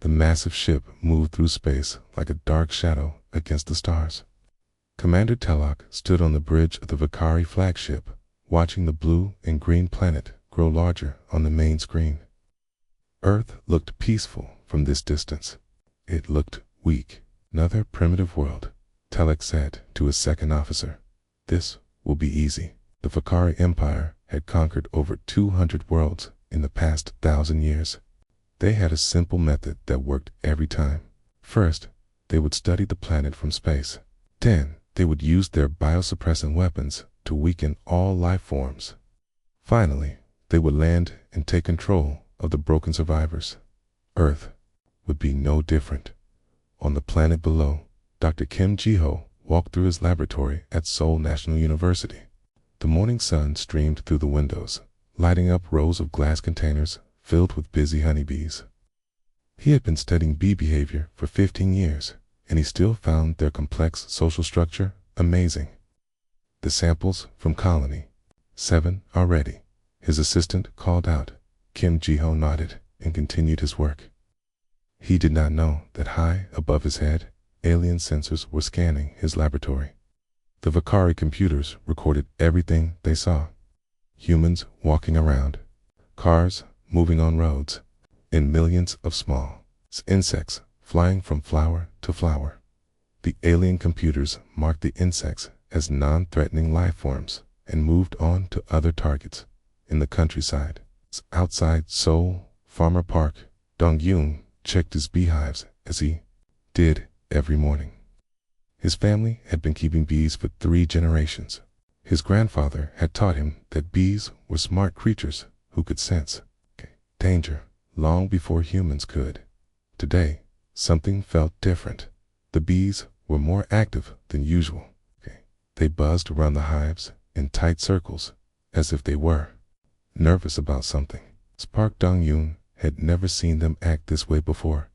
The massive ship moved through space like a dark shadow against the stars. Commander Telok stood on the bridge of the Vakari flagship, watching the blue and green planet grow larger on the main screen. Earth looked peaceful from this distance. It looked weak. Another primitive world, Telok said to his second officer. This will be easy. The Vakari Empire had conquered over 200 worlds in the past 1,000 years. They had a simple method that worked every time. First, they would study the planet from space. Then, they would use their biosuppressant weapons to weaken all life forms. Finally, they would land and take control of the broken survivors. Earth would be no different. On the planet below, Dr. Kim Ji-ho walked through his laboratory at Seoul National University. The morning sun streamed through the windows, lighting up rows of glass containers filled with busy honeybees. He had been studying bee behavior for 15 years, and he still found their complex social structure amazing. The samples from Colony 7 are ready, his assistant called out. Kim Ji-ho nodded and continued his work. He did not know that high above his head, alien sensors were scanning his laboratory. The Vakari computers recorded everything they saw. Humans walking around, cars moving on roads, and millions of small insects flying from flower to flower. The alien computers marked the insects as non-threatening life forms and moved on to other targets. In the countryside, outside Seoul, Farmer Park, Dong-yoon checked his beehives as he did every morning. His family had been keeping bees for 3 generations. His grandfather had taught him that bees were smart creatures who could sense danger long before humans could. Today, something felt different. The bees were more active than usual. They buzzed around the hives in tight circles, as if they were nervous about something. Park Dong-yoon had never seen them act this way before.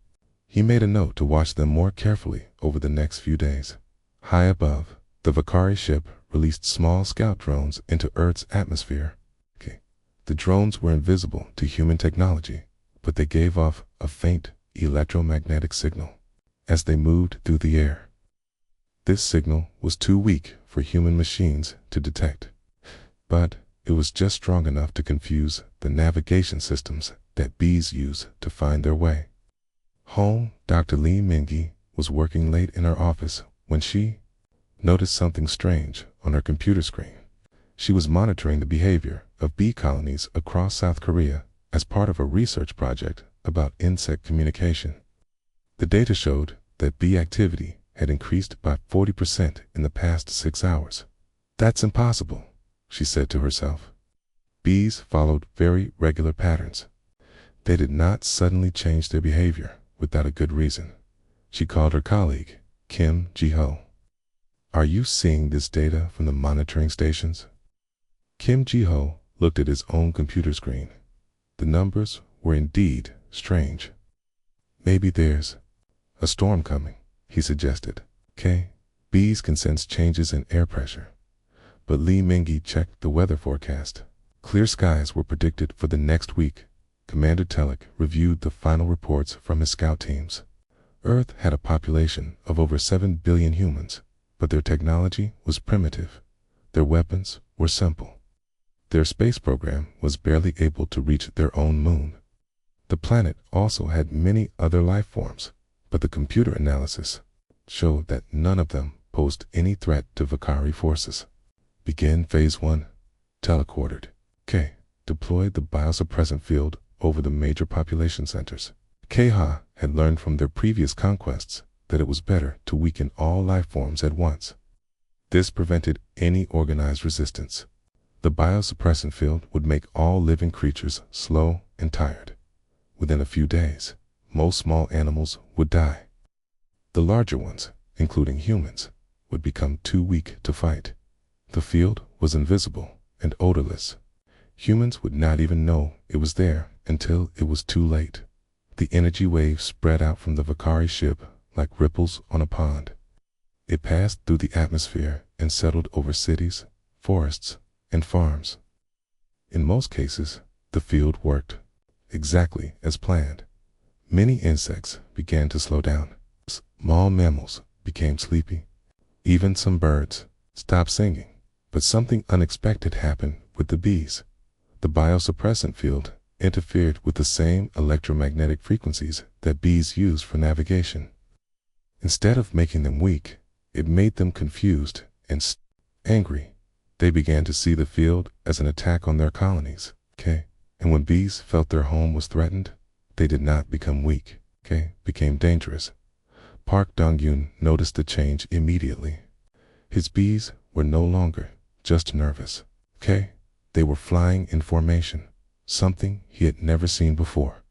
He made a note to watch them more carefully over the next few days. High above, the Vakari ship released small scout drones into Earth's atmosphere. The drones were invisible to human technology, but they gave off a faint electromagnetic signal as they moved through the air. This signal was too weak for human machines to detect, but it was just strong enough to confuse the navigation systems that bees use to find their way. Home, Dr. Lee Mingi was working late in her office when she noticed something strange on her computer screen. She was monitoring the behavior of bee colonies across South Korea as part of a research project about insect communication. The data showed that bee activity had increased by 40% in the past 6 hours. That's impossible, she said to herself. Bees followed very regular patterns. They did not suddenly change their behavior without a good reason. She called her colleague, Kim Ji-ho. Are you seeing this data from the monitoring stations? Kim Ji-ho looked at his own computer screen. The numbers were indeed strange. Maybe there's a storm coming, he suggested. Bees can sense changes in air pressure. But Lee Mingi checked the weather forecast. Clear skies were predicted for the next week. Commander Telok reviewed the final reports from his scout teams. Earth had a population of over 7 billion humans, but their technology was primitive. Their weapons were simple. Their space program was barely able to reach their own moon. The planet also had many other life forms, but the computer analysis showed that none of them posed any threat to Vakari forces. Begin Phase 1, Telok ordered. Deploy the biosuppressant field over the major population centers. Keha had learned from their previous conquests that it was better to weaken all life forms at once. This prevented any organized resistance. The biosuppressant field would make all living creatures slow and tired. Within a few days, most small animals would die. The larger ones, including humans, would become too weak to fight. The field was invisible and odorless. Humans would not even know it was there until it was too late. The energy waves spread out from the Vakari ship like ripples on a pond. It passed through the atmosphere and settled over cities, forests, and farms. In most cases, the field worked exactly as planned. Many insects began to slow down. Small mammals became sleepy. Even some birds stopped singing. But something unexpected happened with the bees. The biosuppressant field interfered with the same electromagnetic frequencies that bees use for navigation. Instead of making them weak, it made them confused and angry. They began to see the field as an attack on their colonies. And when bees felt their home was threatened, they did not become weak. Became dangerous. Park Dong-yoon noticed the change immediately. His bees were no longer just nervous. They were flying in formation, something he had never seen before.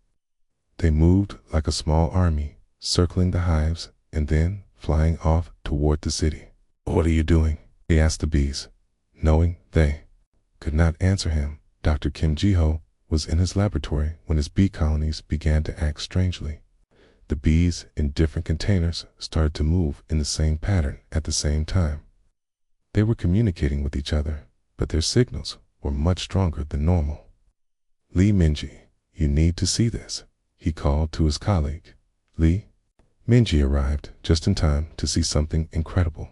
They moved like a small army, circling the hives and then flying off toward the city. "What are you doing?" he asked the bees. Knowing they could not answer him, Dr. Kim Ji-ho was in his laboratory when his bee colonies began to act strangely. The bees in different containers started to move in the same pattern at the same time. They were communicating with each other, but their signals were much stronger than normal. "Lee Minji, you need to see this," he called to his colleague. Lee Minji arrived just in time to see something incredible.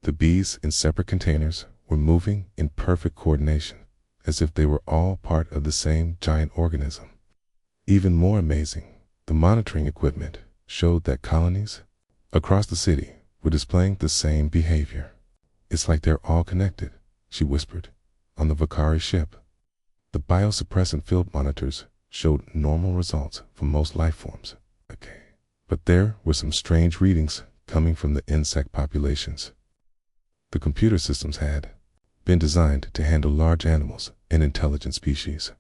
The bees in separate containers were moving in perfect coordination, as if they were all part of the same giant organism. Even more amazing, the monitoring equipment showed that colonies across the city were displaying the same behavior. "It's like they're all connected," she whispered. On the Vakari ship, the biosuppressant field monitors showed normal results for most life forms. But there were some strange readings coming from the insect populations. The computer systems had been designed to handle large animals and intelligent species.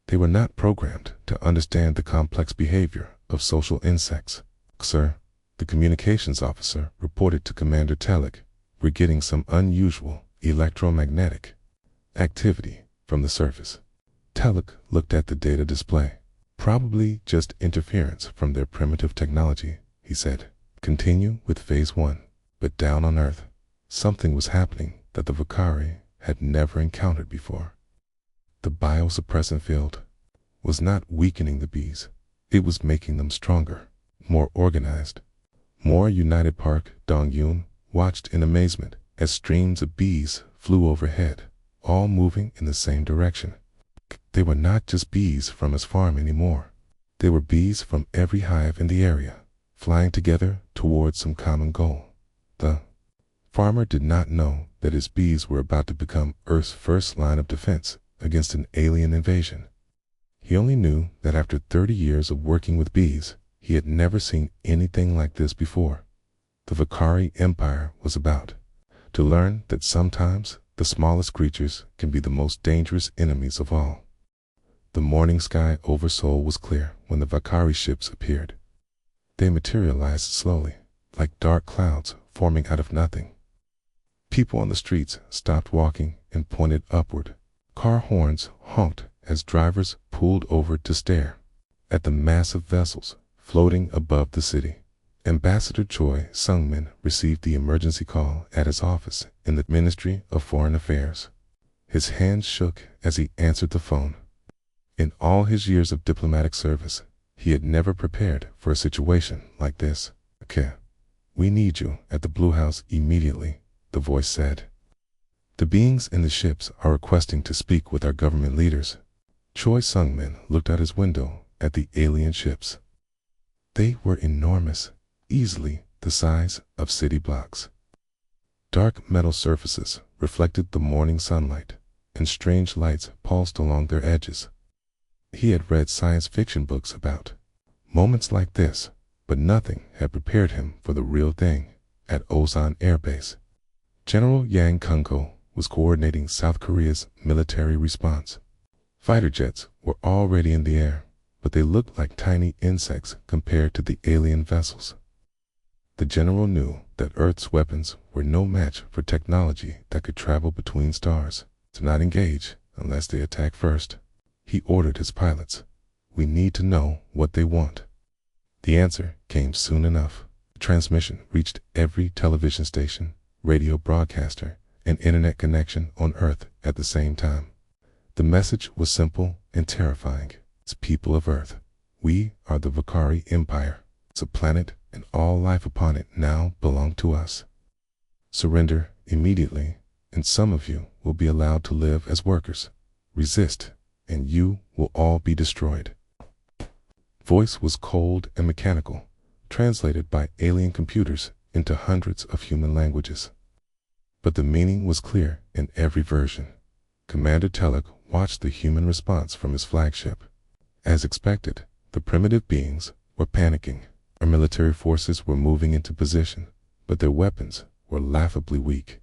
They were not programmed to understand the complex behavior of social insects. "Sir," the communications officer reported to Commander Telek, "we're getting some unusual electromagnetic activity from the surface." Telek looked at the data display. "Probably just interference from their primitive technology," he said. "Continue with phase 1, but down on Earth, something was happening that the Vakari had never encountered before. The biosuppressant field was not weakening the bees. It was making them stronger, more organized, more united." Park Dong-yoon watched in amazement as streams of bees flew overhead, all moving in the same direction. They were not just bees from his farm anymore. They were bees from every hive in the area, flying together towards some common goal. The farmer did not know that his bees were about to become Earth's first line of defense against an alien invasion. He only knew that after 30 years of working with bees, he had never seen anything like this before. The Vakari Empire was about to learn that sometimes the smallest creatures can be the most dangerous enemies of all. The morning sky over Seoul was clear when the Vakari ships appeared. They materialized slowly, like dark clouds forming out of nothing. People on the streets stopped walking and pointed upward. Car horns honked as drivers pulled over to stare at the massive vessels floating above the city. Ambassador Choi Sung-min received the emergency call at his office in the Ministry of Foreign Affairs. His hands shook as he answered the phone. In all his years of diplomatic service, he had never prepared for a situation like this. "Okay, we need you at the Blue House immediately," the voice said. "The beings in the ships are requesting to speak with our government leaders." Choi Sung-min looked out his window at the alien ships. They were enormous, easily the size of city blocks. Dark metal surfaces reflected the morning sunlight, and strange lights pulsed along their edges. He had read science fiction books about moments like this, but nothing had prepared him for the real thing. At Osan Air Base, General Yang Kung-ko was coordinating South Korea's military response. Fighter jets were already in the air, but they looked like tiny insects compared to the alien vessels. The general knew that Earth's weapons were no match for technology that could travel between stars. To not engage unless they attack first. He ordered his pilots, "We need to know what they want." The answer came soon enough. The transmission reached every television station, radio broadcaster, and internet connection on Earth at the same time. The message was simple and terrifying. "It's people of Earth. We are the Vakari Empire. It's a planet, and all life upon it now belong to us. Surrender immediately, and some of you will be allowed to live as workers. Resist, and you will all be destroyed. Voice was cold and mechanical, translated by alien computers into hundreds of human languages. But the meaning was clear in every version. Commander Telek watched the human response from his flagship. As expected, the primitive beings were panicking. Our military forces were moving into position, but their weapons were laughably weak.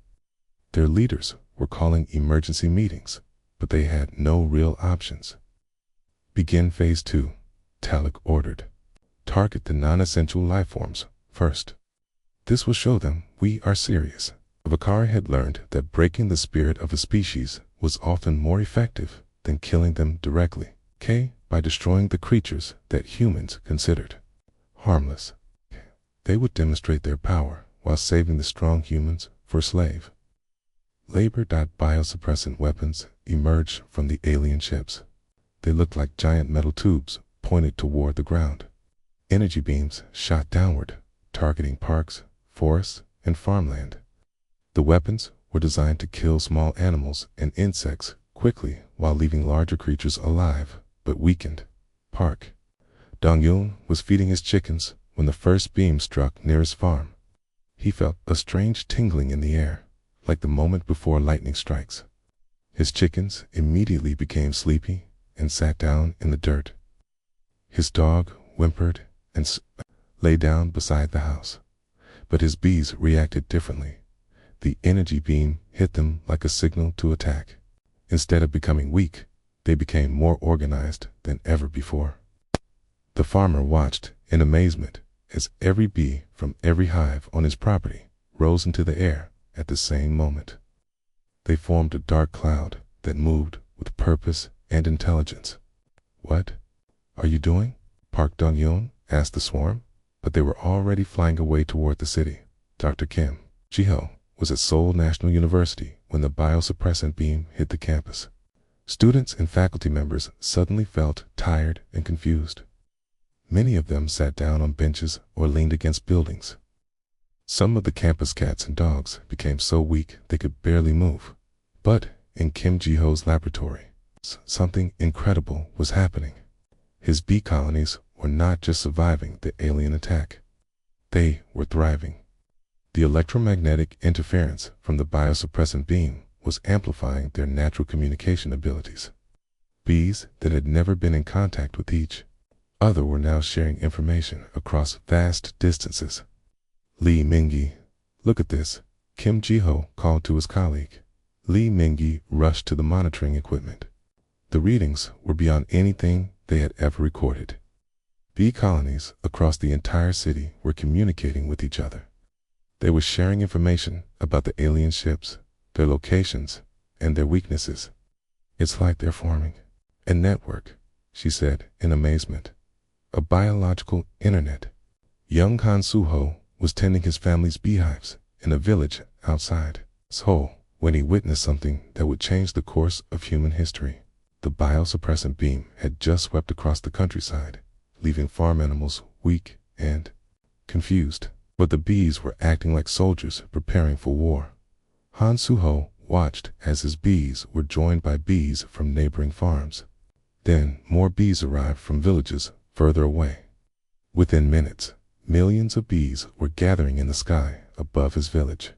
Their leaders were calling emergency meetings, but they had no real options. Begin Phase 2, Telek ordered. Target the non-essential lifeforms first. This will show them we are serious. The Vakari had learned that breaking the spirit of a species was often more effective than killing them directly, by destroying the creatures that humans considered harmless. They would demonstrate their power while saving the strong humans for slave. Biosuppressant weapons emerged from the alien ships. They looked like giant metal tubes pointed toward the ground. Energy beams shot downward, targeting parks, forests, and farmland. The weapons were designed to kill small animals and insects quickly while leaving larger creatures alive but weakened. Park. Dongyun was feeding his chickens when the first beam struck near his farm. He felt a strange tingling in the air, like the moment before lightning strikes. His chickens immediately became sleepy and sat down in the dirt. His dog whimpered and lay down beside the house. But his bees reacted differently. The energy beam hit them like a signal to attack. Instead of becoming weak, they became more organized than ever before. The farmer watched in amazement as every bee from every hive on his property rose into the air at the same moment. They formed a dark cloud that moved with purpose and intelligence. "What are you doing?" Park Dong-yeon asked the swarm, but they were already flying away toward the city. Dr. Kim Ji-ho was at Seoul National University when the biosuppressant beam hit the campus. Students and faculty members suddenly felt tired and confused. Many of them sat down on benches or leaned against buildings. Some of the campus cats and dogs became so weak they could barely move. But in Kim Ji-ho's laboratory, something incredible was happening. His bee colonies were not just surviving the alien attack. They were thriving. The electromagnetic interference from the biosuppressant beam was amplifying their natural communication abilities. Bees that had never been in contact with each other were now sharing information across vast distances. "Lee Mingi, look at this," Kim Ji-ho called to his colleague. Lee Mingi rushed to the monitoring equipment. The readings were beyond anything they had ever recorded. Bee colonies across the entire city were communicating with each other. They were sharing information about the alien ships, their locations, and their weaknesses. "It's like they're forming a network," she said in amazement. "A biological internet." Young Han Suho was tending his family's beehives in a village outside Seoul when he witnessed something that would change the course of human history. The biosuppressant beam had just swept across the countryside, leaving farm animals weak and confused. But the bees were acting like soldiers preparing for war. Han Suho watched as his bees were joined by bees from neighboring farms. Then more bees arrived from villages further away. Within minutes, millions of bees were gathering in the sky above his village.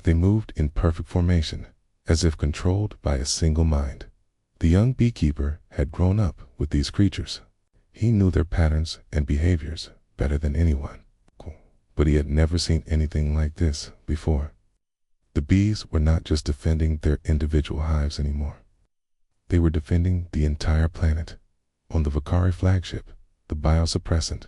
They moved in perfect formation, as if controlled by a single mind. The young beekeeper had grown up with these creatures. He knew their patterns and behaviors better than anyone. But he had never seen anything like this before. The bees were not just defending their individual hives anymore. They were defending the entire planet. On the Vakari flagship, the biosuppressant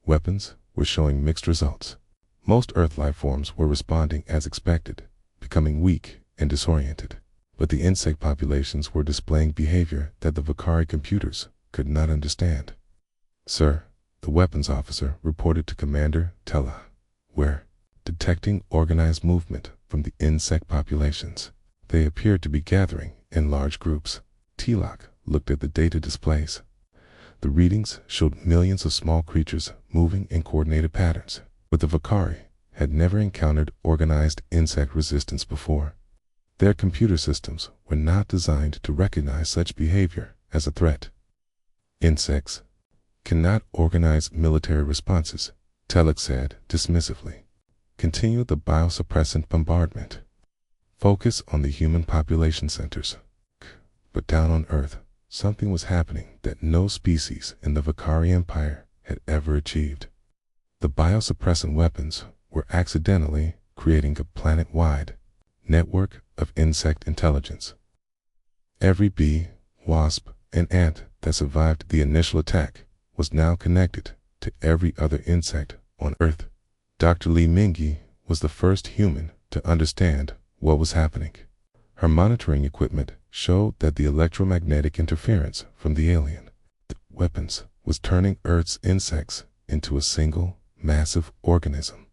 weapons were showing mixed results. Most Earth life forms were responding as expected, becoming weak and disoriented. But the insect populations were displaying behavior that the Vakari computers could not understand. "Sir," the weapons officer reported to Commander Tella, "we're detecting organized movement from the insect populations. They appear to be gathering in large groups." Tilak looked at the data displays. The readings showed millions of small creatures moving in coordinated patterns, but the Vakari had never encountered organized insect resistance before. Their computer systems were not designed to recognize such behavior as a threat. Insects cannot organize military responses, Telek said dismissively. Continue the biosuppressant bombardment. Focus on the human population centers. But down on Earth, something was happening that no species in the Vakari Empire had ever achieved. The biosuppressant weapons were accidentally creating a planet-wide network of insect intelligence. Every bee, wasp, and ant that survived the initial attack was now connected to every other insect on Earth. Dr. Li Mingyi was the first human to understand what was happening. Her monitoring equipment showed that the electromagnetic interference from the alien weapons was turning Earth's insects into a single, massive organism.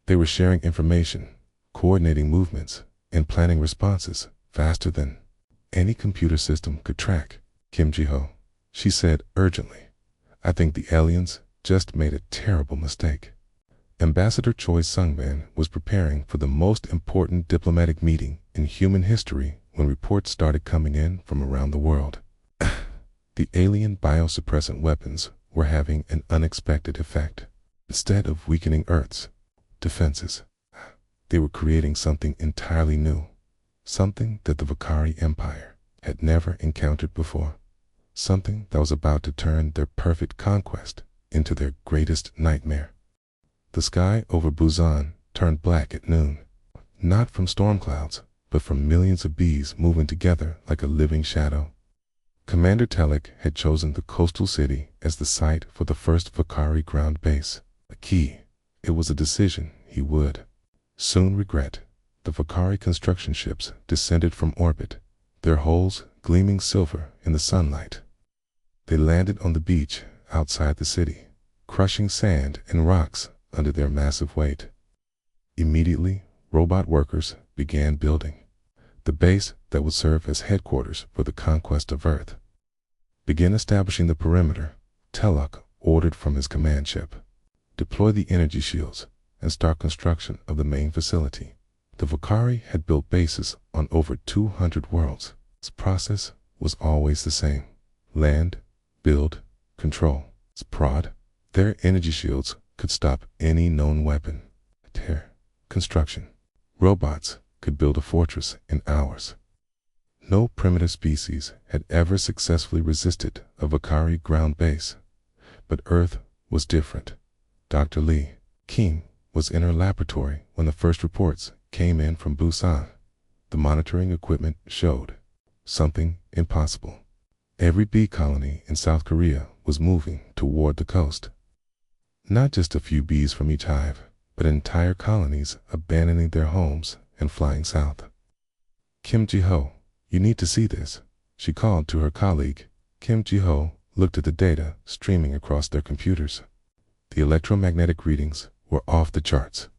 They were sharing information, coordinating movements, and planning responses faster than any computer system could track. Kim Ji-ho, she said urgently, I think the aliens just made a terrible mistake. Ambassador Choi Sung-man was preparing for the most important diplomatic meeting in human history when reports started coming in from around the world. The alien biosuppressant weapons were having an unexpected effect. Instead of weakening Earth's defenses, they were creating something entirely new, something that the Vakari Empire had never encountered before, something that was about to turn their perfect conquest into their greatest nightmare. The sky over Busan turned black at noon, not from storm clouds, but from millions of bees moving together like a living shadow. Commander Telek had chosen the coastal city as the site for the first Vakari ground base. A key. It was a decision he would soon regret. The Vakari construction ships descended from orbit, their hulls gleaming silver in the sunlight. They landed on the beach outside the city, crushing sand and rocks under their massive weight. Immediately, robot workers began building the base that would serve as headquarters for the conquest of Earth. Begin establishing the perimeter, Telek ordered from his command ship. Deploy the energy shields and start construction of the main facility. The Vakari had built bases on over 200 worlds. Its process was always the same. Land, build, control. Prod. Their energy shields could stop any known weapon. Construction. Robots could build a fortress in hours. No primitive species had ever successfully resisted a Vakari ground base, but Earth was different. Dr. Lee Kim was in her laboratory when the first reports came in from Busan. The monitoring equipment showed something impossible. Every bee colony in South Korea was moving toward the coast. Not just a few bees from each hive, but entire colonies abandoning their homes and flying south. Kim Ji-ho, you need to see this, she called to her colleague. Kim Ji-ho looked at the data streaming across their computers. The electromagnetic readings were off the charts.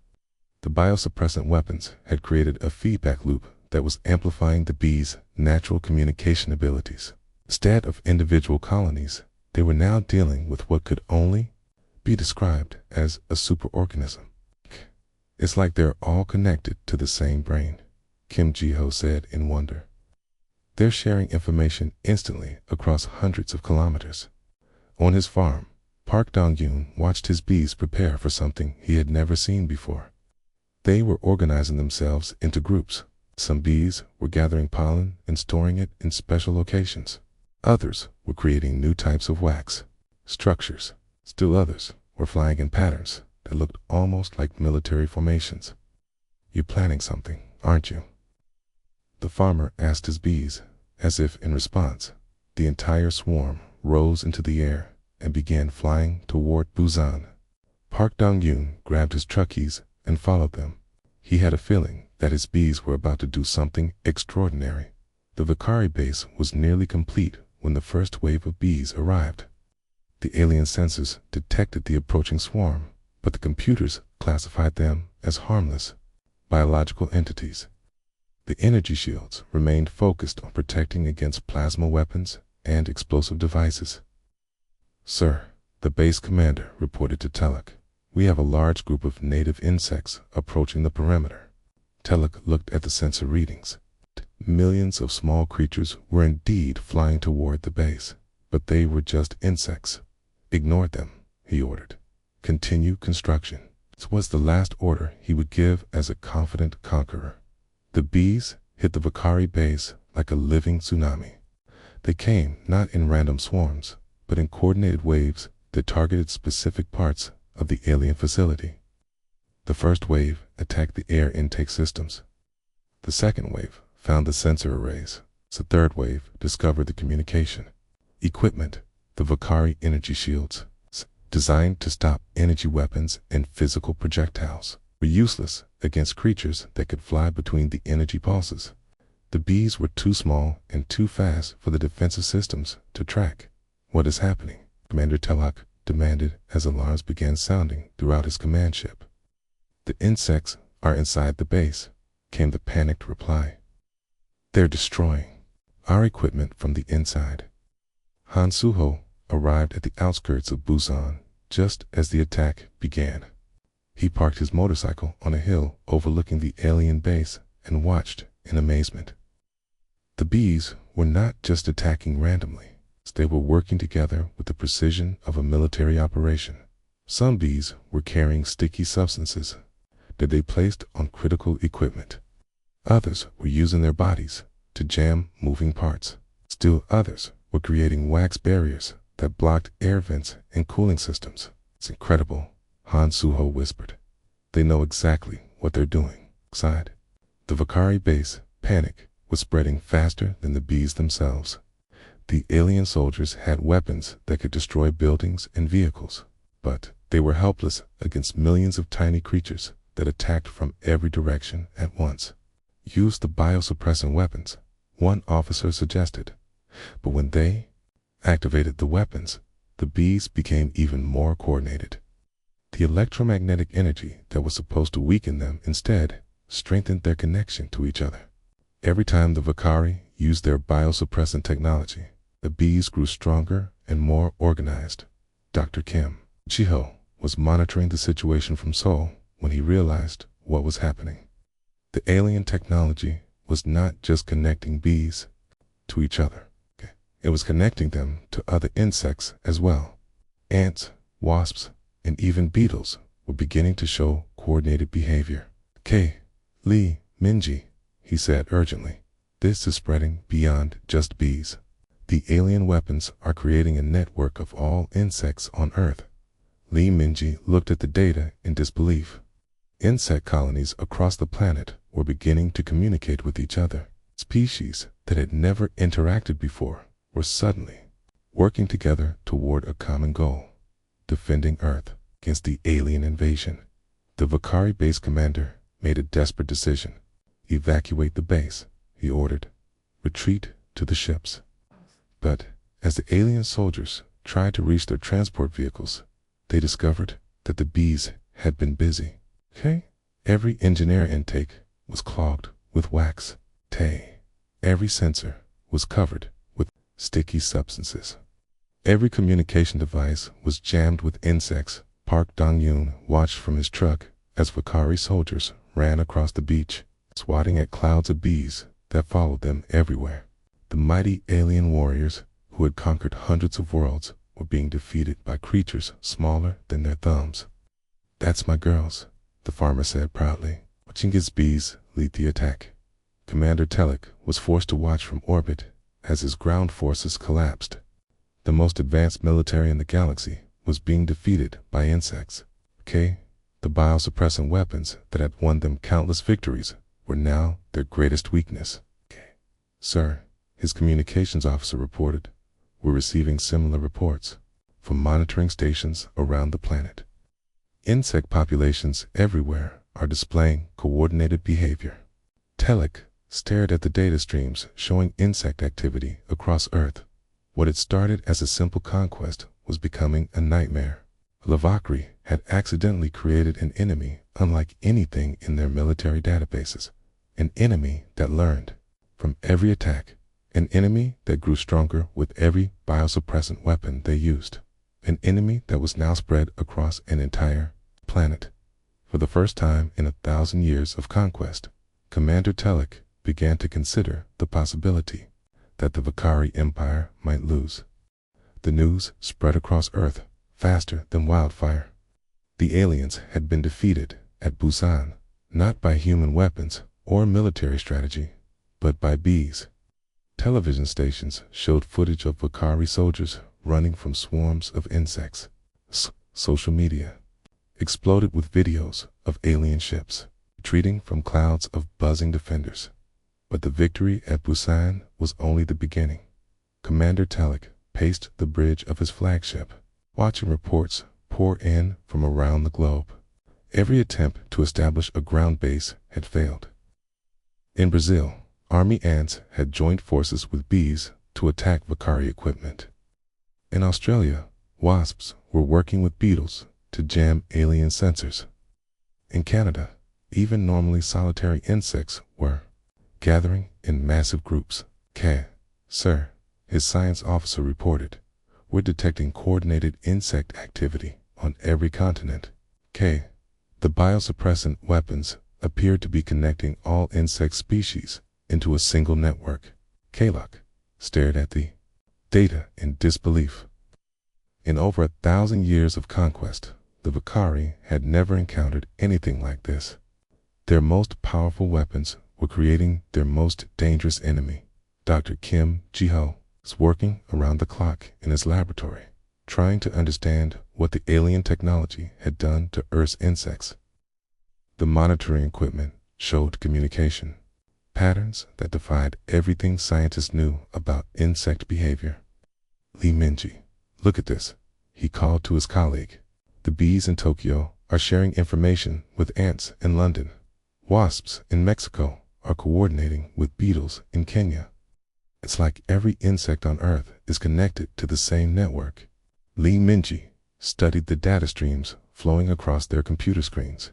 The biosuppressant weapons had created a feedback loop that was amplifying the bees' natural communication abilities. Instead of individual colonies, they were now dealing with what could only be described as a superorganism. It's like they're all connected to the same brain, Kim Ji-ho said in wonder. They're sharing information instantly across hundreds of kilometers. On his farm, Park Dong-yoon watched his bees prepare for something he had never seen before. They were organizing themselves into groups. Some bees were gathering pollen and storing it in special locations. Others were creating new types of wax structures. Still others were flying in patterns that looked almost like military formations. You're planning something, aren't you? The farmer asked his bees, as if in response. The entire swarm rose into the air and began flying toward Busan. Park Dong-yoon grabbed his truck keys and followed them. He had a feeling that his bees were about to do something extraordinary. The Vakari base was nearly complete when the first wave of bees arrived. The alien sensors detected the approaching swarm, but the computers classified them as harmless biological entities. The energy shields remained focused on protecting against plasma weapons and explosive devices. Sir, the base commander reported to Telek. We have a large group of native insects approaching the perimeter. Telek looked at the sensor readings. Millions of small creatures were indeed flying toward the base, but they were just insects. Ignore them, he ordered. Continue construction. This was the last order he would give as a confident conqueror. The bees hit the Vakari base like a living tsunami. They came not in random swarms, but in coordinated waves that targeted specific parts of the alien facility. The first wave attacked the air intake systems. The second wave found the sensor arrays. The third wave discovered the communication equipment, the Vakari energy shields, designed to stop energy weapons and physical projectiles, were useless against creatures that could fly between the energy pulses. The bees were too small and too fast for the defensive systems to track. What is happening? Commander Telek demanded as alarms began sounding throughout his command ship. The insects are inside the base, came the panicked reply. They're destroying our equipment from the inside. Han Suho arrived at the outskirts of Busan just as the attack began. He parked his motorcycle on a hill overlooking the alien base and watched in amazement. The bees were not just attacking randomly. They were working together with the precision of a military operation. Some bees were carrying sticky substances that they placed on critical equipment. Others were using their bodies to jam moving parts. Still others were creating wax barriers that blocked air vents and cooling systems. It's incredible, Han Suho whispered. They know exactly what they're doing. Sighed. The Vakari base, panic, was spreading faster than the bees themselves. The alien soldiers had weapons that could destroy buildings and vehicles, but they were helpless against millions of tiny creatures that attacked from every direction at once. Use the biosuppressant weapons, one officer suggested, but when they activated the weapons, the bees became even more coordinated. The electromagnetic energy that was supposed to weaken them instead strengthened their connection to each other. Every time the Vakari used their biosuppressant technology, the bees grew stronger and more organized. Dr. Kim Chiho was monitoring the situation from Seoul when he realized what was happening. The alien technology was not just connecting bees to each other. It was connecting them to other insects as well. Ants, wasps, and even beetles were beginning to show coordinated behavior. Lee, Minji, he said urgently. This is spreading beyond just bees. The alien weapons are creating a network of all insects on Earth. Lee Minji looked at the data in disbelief. Insect colonies across the planet were beginning to communicate with each other. Species that had never interacted before were suddenly working together toward a common goal, defending Earth against the alien invasion. The Vakari base commander made a desperate decision. Evacuate the base, he ordered. Retreat to the ships. But as the alien soldiers tried to reach their transport vehicles, they discovered that the bees had been busy. Every engineer intake was clogged with wax. Every sensor was covered with sticky substances. Every communication device was jammed with insects. Park Dong-yoon watched from his truck as Vakari soldiers ran across the beach, swatting at clouds of bees that followed them everywhere. The mighty alien warriors who had conquered hundreds of worlds were being defeated by creatures smaller than their thumbs. That's my girls, the farmer said proudly, watching his bees lead the attack. Commander Telek was forced to watch from orbit as his ground forces collapsed. The most advanced military in the galaxy was being defeated by insects. The biosuppressant weapons that had won them countless victories were now their greatest weakness. Sir, his communications officer reported, we're receiving similar reports from monitoring stations around the planet. Insect populations everywhere are displaying coordinated behavior. Telek stared at the data streams showing insect activity across Earth. What had started as a simple conquest was becoming a nightmare. Lavakri had accidentally created an enemy unlike anything in their military databases, an enemy that learned from every attack, an enemy that grew stronger with every biosuppressant weapon they used. an enemy that was now spread across an entire planet. For the first time in 1,000 years of conquest, Commander Telek began to consider the possibility that the Vakari Empire might lose. The news spread across Earth faster than wildfire. The aliens had been defeated at Busan, not by human weapons or military strategy, but by bees. Television stations showed footage of Vakari soldiers running from swarms of insects. Social media exploded with videos of alien ships retreating from clouds of buzzing defenders. But the victory at Busan was only the beginning. Commander Telek paced the bridge of his flagship, watching reports pour in from around the globe. Every attempt to establish a ground base had failed. In Brazil, army ants had joined forces with bees to attack Vakari equipment. In Australia, wasps were working with beetles to jam alien sensors. In Canada, even normally solitary insects were gathering in massive groups. Sir, his science officer reported, we're detecting coordinated insect activity on every continent. The biosuppressant weapons appeared to be connecting all insect species into a single network. Kalok stared at the data in disbelief. In over 1,000 years of conquest, the Vakari had never encountered anything like this. Their most powerful weapons were creating their most dangerous enemy. Dr. Kim Ji-ho was working around the clock in his laboratory, trying to understand what the alien technology had done to Earth's insects. The monitoring equipment showed communication patterns that defied everything scientists knew about insect behavior. Lee Minji, look at this, he called to his colleague. The bees in Tokyo are sharing information with ants in London. Wasps in Mexico are coordinating with beetles in Kenya. It's like every insect on Earth is connected to the same network. Lee Minji studied the data streams flowing across their computer screens.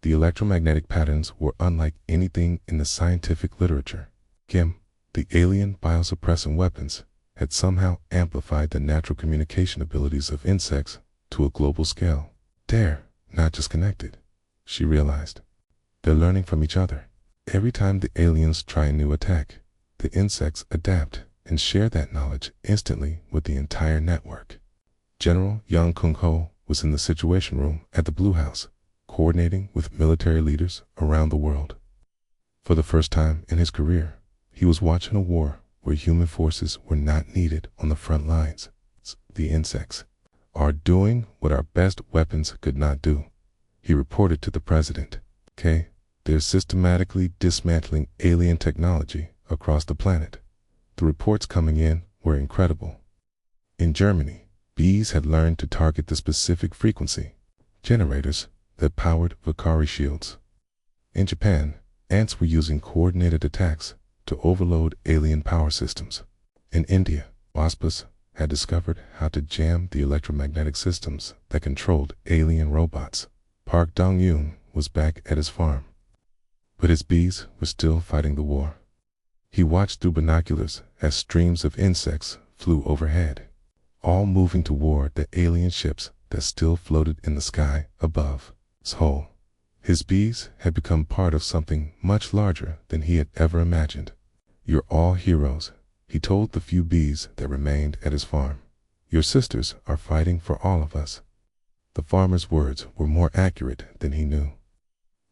The electromagnetic patterns were unlike anything in the scientific literature. The alien biosuppressant weapons had somehow amplified the natural communication abilities of insects to a global scale. They're not just connected, she realized. They're learning from each other. Every time the aliens try a new attack, the insects adapt and share that knowledge instantly with the entire network. General Yang Kung-ho was in the Situation Room at the Blue House, coordinating with military leaders around the world. For the first time in his career, he was watching a war where human forces were not needed on the front lines. The insects are doing what our best weapons could not do, he reported to the president. They're systematically dismantling alien technology across the planet. The reports coming in were incredible. In Germany, bees had learned to target the specific frequency generators that powered Vakari shields. In Japan, ants were using coordinated attacks to overload alien power systems. In India, wasps had discovered how to jam the electromagnetic systems that controlled alien robots. Park Dong-yoon was back at his farm, but his bees were still fighting the war. He watched through binoculars as streams of insects flew overhead, all moving toward the alien ships that still floated in the sky above. His bees had become part of something much larger than he had ever imagined. You're all heroes, he told the few bees that remained at his farm. Your sisters are fighting for all of us. The farmer's words were more accurate than he knew.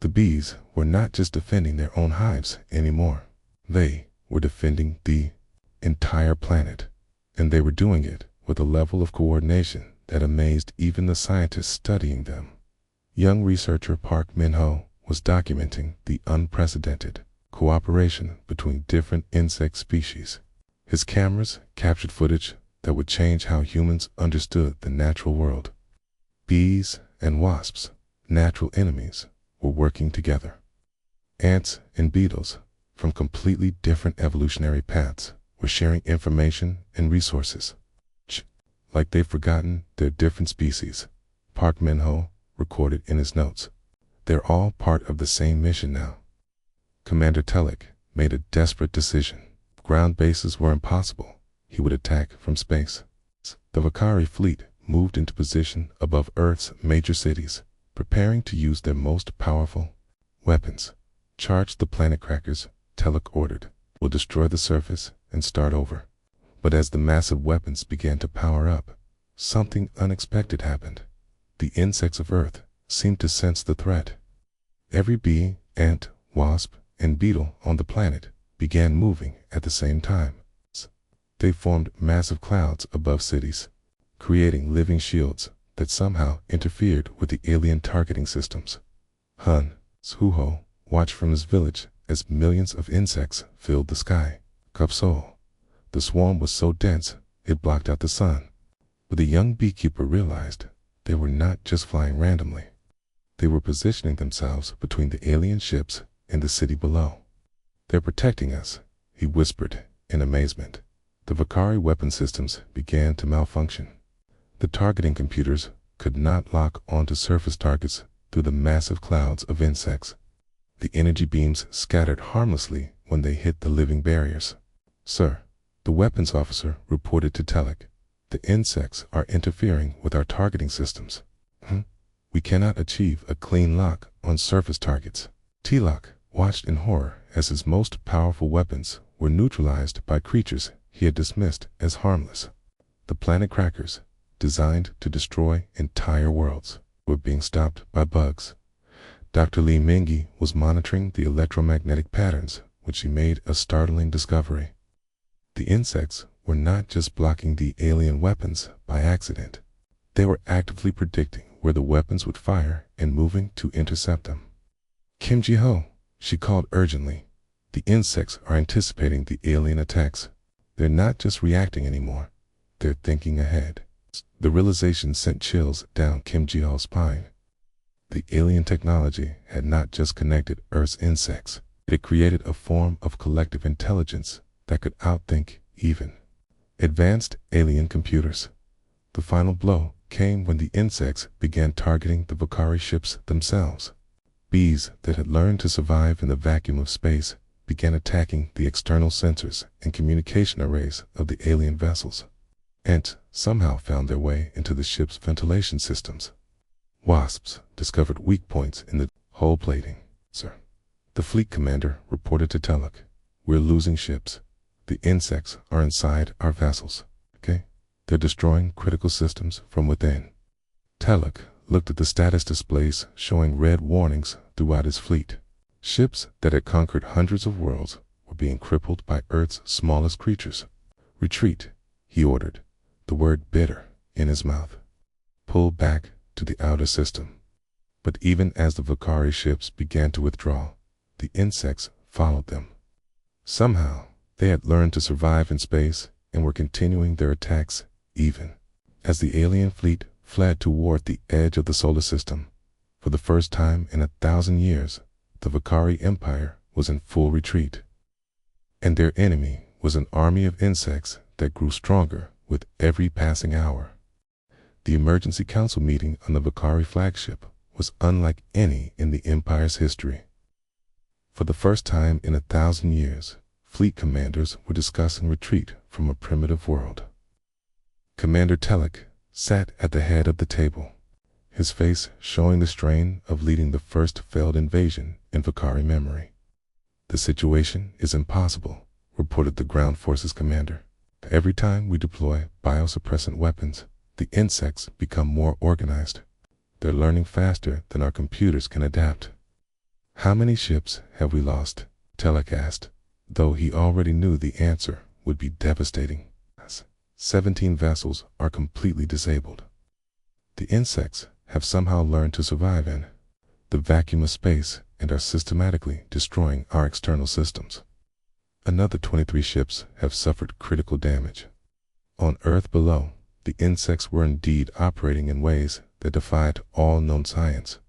The bees were not just defending their own hives anymore. They were defending the entire planet, and they were doing it with a level of coordination that amazed even the scientists studying them. Young researcher Park Min-ho was documenting the unprecedented cooperation between different insect species. His cameras captured footage that would change how humans understood the natural world. Bees and wasps, natural enemies, were working together. Ants and beetles, from completely different evolutionary paths, were sharing information and resources. Like they've forgotten their different species, Park Min-ho recorded in his notes. They're all part of the same mission now. Commander Telek made a desperate decision. If ground bases were impossible, he would attack from space. The Vakari fleet moved into position above Earth's major cities, preparing to use their most powerful weapons. Charge the planet crackers, Telek ordered. We'll destroy the surface and start over. But as the massive weapons began to power up, something unexpected happened. The insects of Earth seemed to sense the threat. Every bee, ant, wasp, and beetle on the planet began moving at the same time. They formed massive clouds above cities, creating living shields that somehow interfered with the alien targeting systems. Hun Suho watched from his village as millions of insects filled the sky. Kapsol. The swarm was so dense it blocked out the sun. But the young beekeeper realized they were not just flying randomly. They were positioning themselves between the alien ships and the city below. "They're protecting us," he whispered in amazement. The Vakari weapon systems began to malfunction. The targeting computers could not lock onto surface targets through the massive clouds of insects. The energy beams scattered harmlessly when they hit the living barriers. "Sir," the weapons officer reported to Telek, "the insects are interfering with our targeting systems. We cannot achieve a clean lock on surface targets." Telek watched in horror as his most powerful weapons were neutralized by creatures he had dismissed as harmless. The planet crackers, designed to destroy entire worlds, were being stopped by bugs. Dr. Li Mingi was monitoring the electromagnetic patterns when she made a startling discovery. The insects were not just blocking the alien weapons by accident. They were actively predicting where the weapons would fire and moving to intercept them. "Kim Ji-ho," she called urgently. "The insects are anticipating the alien attacks. They're not just reacting anymore. They're thinking ahead." The realization sent chills down Kim Ji-ho's spine. The alien technology had not just connected Earth's insects. It had created a form of collective intelligence that could outthink even advanced alien computers. The final blow came when the insects began targeting the Vakari ships themselves. Bees that had learned to survive in the vacuum of space began attacking the external sensors and communication arrays of the alien vessels. Ants somehow found their way into the ship's ventilation systems. Wasps discovered weak points in the hull plating. "Sir," the fleet commander reported to Telek, "we're losing ships. The insects are inside our vessels. Okay? They're destroying critical systems from within." Telek looked at the status displays showing red warnings throughout his fleet. Ships that had conquered hundreds of worlds were being crippled by Earth's smallest creatures. "Retreat," he ordered, the word bitter in his mouth. "Pull back to the outer system." But even as the Vakari ships began to withdraw, the insects followed them. Somehow, they had learned to survive in space and were continuing their attacks even as the alien fleet fled toward the edge of the solar system. For the first time in 1,000 years, the Vakari Empire was in full retreat. And their enemy was an army of insects that grew stronger with every passing hour. The emergency council meeting on the Vakari flagship was unlike any in the Empire's history. For the first time in 1,000 years, fleet commanders were discussing retreat from a primitive world. Commander Telek sat at the head of the table, his face showing the strain of leading the first failed invasion in Vakari memory. "The situation is impossible," reported the ground forces commander. "Every time we deploy biosuppressant weapons, the insects become more organized. They're learning faster than our computers can adapt." "How many ships have we lost?" Telek asked, though he already knew the answer would be devastating. 17 vessels are completely disabled. The insects have somehow learned to survive in the vacuum of space and are systematically destroying our external systems. Another 23 ships have suffered critical damage. On Earth below, the insects were indeed operating in ways that defied all known science.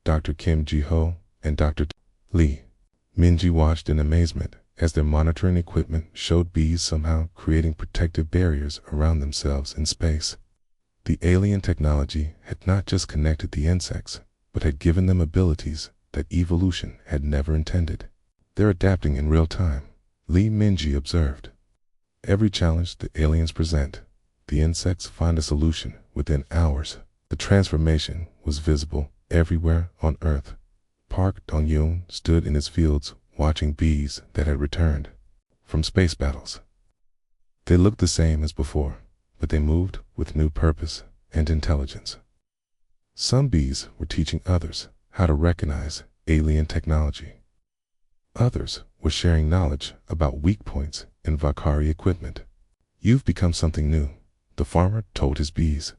Dr. Kim Ji-ho and Dr. Li Minji watched in amazement as their monitoring equipment showed bees somehow creating protective barriers around themselves in space. The alien technology had not just connected the insects, but had given them abilities that evolution had never intended. "They're adapting in real time," Li Minji observed. "Every challenge the aliens present, the insects find a solution within hours. The transformation was visible everywhere on Earth. Park Dong-yoon stood in his fields watching bees that had returned from space battles. They looked the same as before, but they moved with new purpose and intelligence. Some bees were teaching others how to recognize alien technology. Others were sharing knowledge about weak points in Valkyrie equipment. "You've become something new," the farmer told his bees.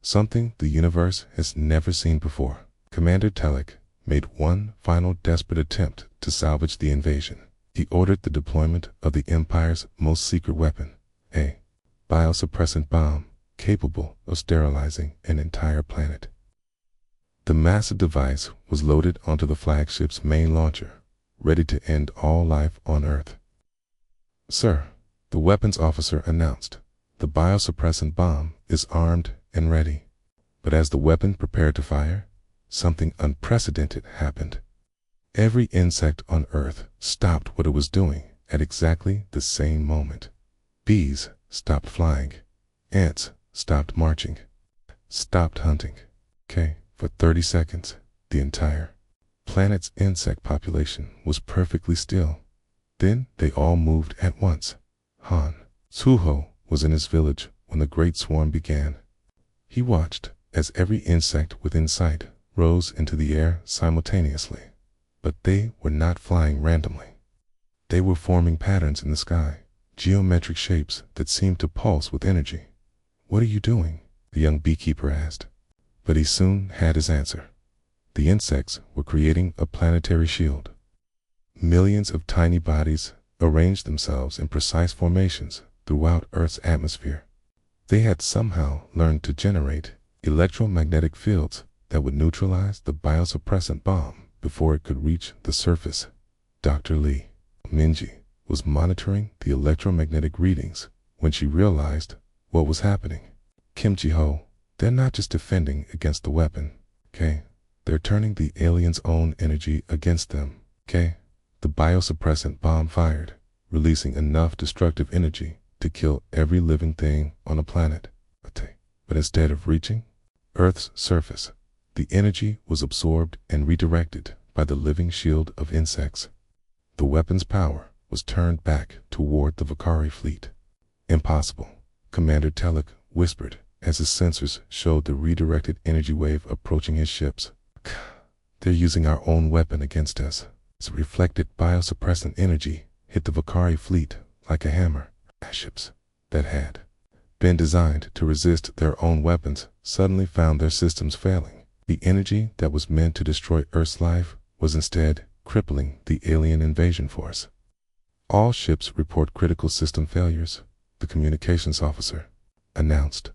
"Something the universe has never seen before." Commander Telek made one final desperate attempt to salvage the invasion. He ordered the deployment of the Empire's most secret weapon, a biosuppressant bomb capable of sterilizing an entire planet. The massive device was loaded onto the flagship's main launcher, ready to end all life on Earth. "Sir," the weapons officer announced, "the biosuppressant bomb is armed and ready." But as the weapon prepared to fire, something unprecedented happened. Every insect on Earth stopped what it was doing at exactly the same moment. Bees stopped flying. Ants stopped marching. Stopped hunting. For 30 seconds, the entire planet's insect population was perfectly still. Then they all moved at once. Han Suho was in his village when the great swarm began. He watched as every insect within sight rose into the air simultaneously. But they were not flying randomly. They were forming patterns in the sky, geometric shapes that seemed to pulse with energy. "What are you doing?" the young beekeeper asked. But he soon had his answer. The insects were creating a planetary shield. Millions of tiny bodies arranged themselves in precise formations throughout Earth's atmosphere. They had somehow learned to generate electromagnetic fields that would neutralize the biosuppressant bomb before it could reach the surface. Dr. Lee Minji was monitoring the electromagnetic readings when she realized what was happening. "Kim Ji-ho, they're not just defending against the weapon, they're turning the aliens' own energy against them, The biosuppressant bomb fired, releasing enough destructive energy to kill every living thing on the planet. But instead of reaching Earth's surface, the energy was absorbed and redirected by the living shield of insects. The weapon's power was turned back toward the Valkyrie fleet." "Impossible," Commander Telek whispered as his sensors showed the redirected energy wave approaching his ships. "They're using our own weapon against us." The reflected biosuppressant energy hit the Valkyrie fleet like a hammer. Ships that had been designed to resist their own weapons suddenly found their systems failing. The energy that was meant to destroy Earth's life was instead crippling the alien invasion force. "All ships report critical system failures," the communications officer announced.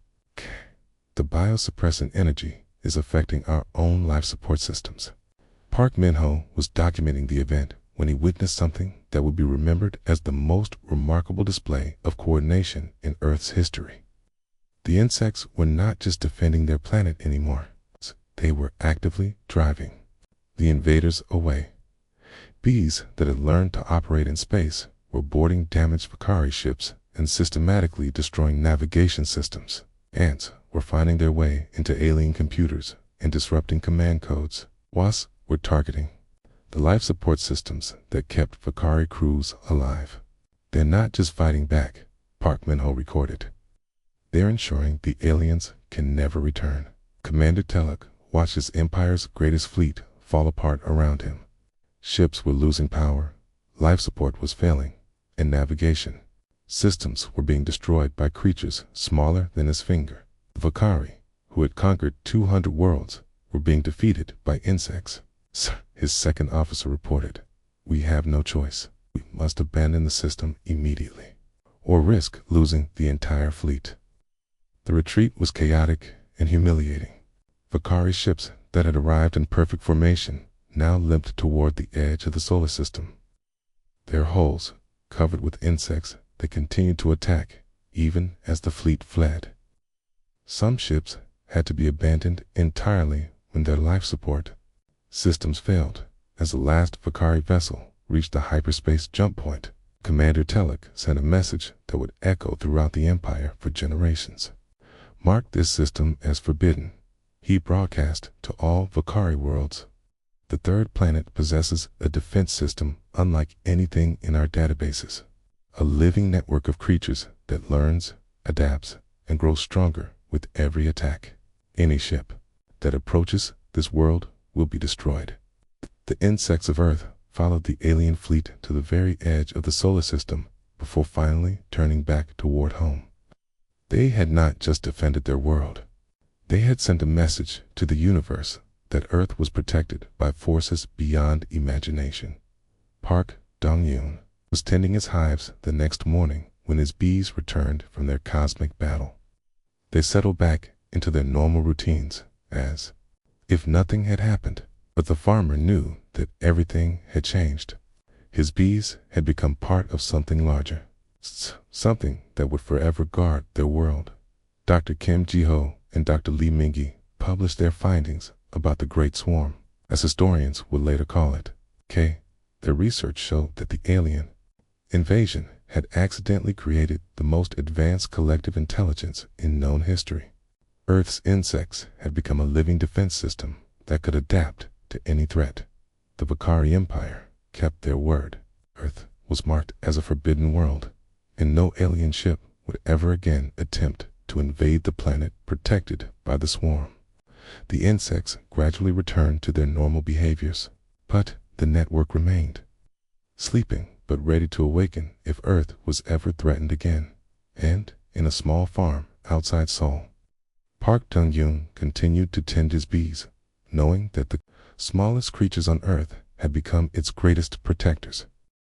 "The biosuppressant energy is affecting our own life support systems." Park Min-ho was documenting the event when he witnessed something that would be remembered as the most remarkable display of coordination in Earth's history. The insects were not just defending their planet anymore. They were actively driving the invaders away. Bees that had learned to operate in space were boarding damaged Valkyrie ships and systematically destroying navigation systems. Ants were finding their way into alien computers and disrupting command codes. Wasps were targeting the life support systems that kept Valkyrie crews alive. "They're not just fighting back," Park Min-ho recorded. "They're ensuring the aliens can never return." Commander Telek watched his Empire's greatest fleet fall apart around him. Ships were losing power, life support was failing, and navigation systems were being destroyed by creatures smaller than his finger. The Valkyrie, who had conquered 200 worlds, were being defeated by insects. His second officer reported, "We have no choice. We must abandon the system immediately, or risk losing the entire fleet." The retreat was chaotic and humiliating. Valkyrie ships that had arrived in perfect formation now limped toward the edge of the solar system. Their hulls covered with insects that continued to attack even as the fleet fled. Some ships had to be abandoned entirely when their life support systems failed. As the last Valkyrie vessel reached the hyperspace jump point, Commander Telek sent a message that would echo throughout the Empire for generations. marked this system as forbidden. He broadcast to all Vakari worlds. The third planet possesses a defense system unlike anything in our databases. A living network of creatures that learns, adapts, and grows stronger with every attack. Any ship that approaches this world will be destroyed. The insects of Earth followed the alien fleet to the very edge of the solar system before finally turning back toward home. They had not just defended their world. They had sent a message to the universe that Earth was protected by forces beyond imagination. Park Dong-yoon was tending his hives the next morning when his bees returned from their cosmic battle. They settled back into their normal routines as if nothing had happened, but the farmer knew that everything had changed. His bees had become part of something larger, something that would forever guard their world. Dr. Kim Ji-ho and Dr. Lee Mingi published their findings about the Great Swarm, as historians would later call it. Their research showed that the alien invasion had accidentally created the most advanced collective intelligence in known history. Earth's insects had become a living defense system that could adapt to any threat. The Vakari Empire kept their word. Earth was marked as a forbidden world, and no alien ship would ever again attempt to invade the planet protected by the swarm. The insects gradually returned to their normal behaviors, but the network remained, sleeping but ready to awaken if Earth was ever threatened again. And in a small farm outside Seoul, Park Dong-yoon continued to tend his bees, knowing that the smallest creatures on Earth had become its greatest protectors.